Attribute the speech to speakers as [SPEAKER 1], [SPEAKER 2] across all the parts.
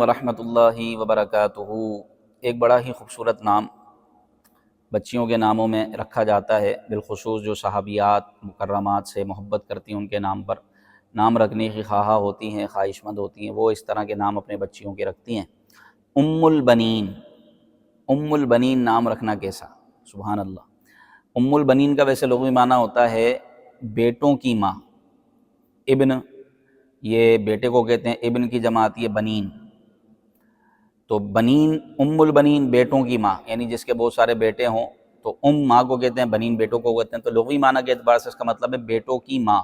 [SPEAKER 1] ورحمۃ اللہ وبرکاتہ۔ ایک بڑا ہی خوبصورت نام بچیوں کے ناموں میں رکھا جاتا ہے، بالخصوص جو صحابیات مکرمات سے محبت کرتی ہیں ان کے نام پر نام رکھنے کی خواہاں ہوتی ہیں، خواہش مند ہوتی ہیں، وہ اس طرح کے نام اپنے بچیوں کے رکھتی ہیں۔ ام البنین، ام البنین نام رکھنا کیسا؟ سبحان اللہ۔ ام البنین کا ویسے لغوی معنی ہوتا ہے بیٹوں کی ماں۔ ابن، یہ بیٹے کو کہتے ہیں، ابن کی جمع آتی ہے بنین، تو بنین ام البنین بیٹوں کی ماں، یعنی جس کے بہت سارے بیٹے ہوں تو ماں کو کہتے ہیں، بنین بیٹوں کو کہتے ہیں، تو لغوی معنی کے اعتبار سے اس کا مطلب ہے بیٹوں کی ماں۔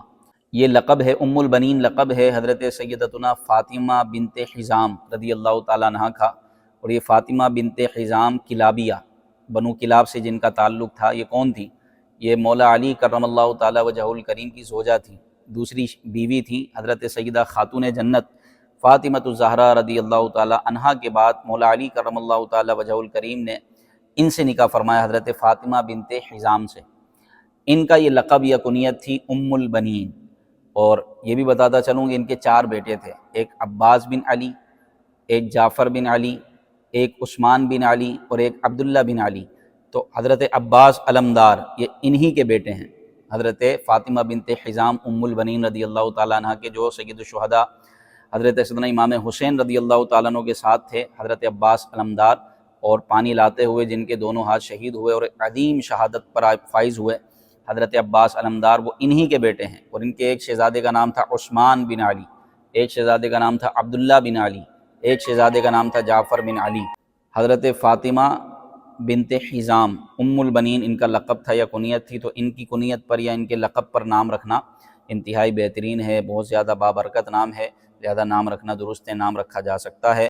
[SPEAKER 1] یہ لقب ہے، ام البنین لقب ہے حضرت سیدتنا فاطمہ بنت حزام رضی اللہ تعالیٰ عنہا کا، اور یہ فاطمہ بنت حزام کلابیہ، بنو کلاب سے جن کا تعلق تھا۔ یہ کون تھی؟ یہ مولا علی کرم اللہ تعالیٰ وجہہ الکریم کی زوجہ تھی، دوسری بیوی تھی حضرت سیدہ خاتون جنت فاطمہ الزہرا رضی اللہ تعالیٰ عنہا کے بعد مولا علی کرم اللہ تعالیٰ وجہہ الکریم نے ان سے نکاح فرمایا، حضرت فاطمہ بنت حزام سے۔ ان کا یہ لقب یا کنیت تھی ام البنین۔ اور یہ بھی بتاتا چلوں کہ ان کے 4 بیٹے تھے، ایک عباس بن علی، ایک جعفر بن علی، ایک عثمان بن علی اور ایک عبداللہ بن علی۔ تو حضرت عباس علمدار یہ انہی کے بیٹے ہیں، حضرت فاطمہ بنت حزام ام البنین رضی اللہ تعالیٰ عنہ کے، جو سید الشہداء حضرت سیدنا امام حسین رضی اللہ تعالیٰ عنہ کے ساتھ تھے، حضرت عباس علمدار، اور پانی لاتے ہوئے جن کے دونوں ہاتھ شہید ہوئے اور عظیم شہادت پر فائز ہوئے حضرت عباس علمدار، وہ انہی کے بیٹے ہیں۔ اور ان کے ایک شہزادے کا نام تھا عثمان بن علی، ایک شہزادے کا نام تھا عبداللہ بن علی، ایک شہزادے کا نام تھا جعفر بن علی۔ حضرت فاطمہ بنت حزام ام البنین ان کا لقب تھا یا کنیت تھی، تو ان کی کنیت پر یا ان کے لقب پر نام رکھنا انتہائی بہترین ہے، بہت زیادہ بابرکت نام ہے، لہذا نام رکھنا درست ہے، نام رکھا جا سکتا ہے۔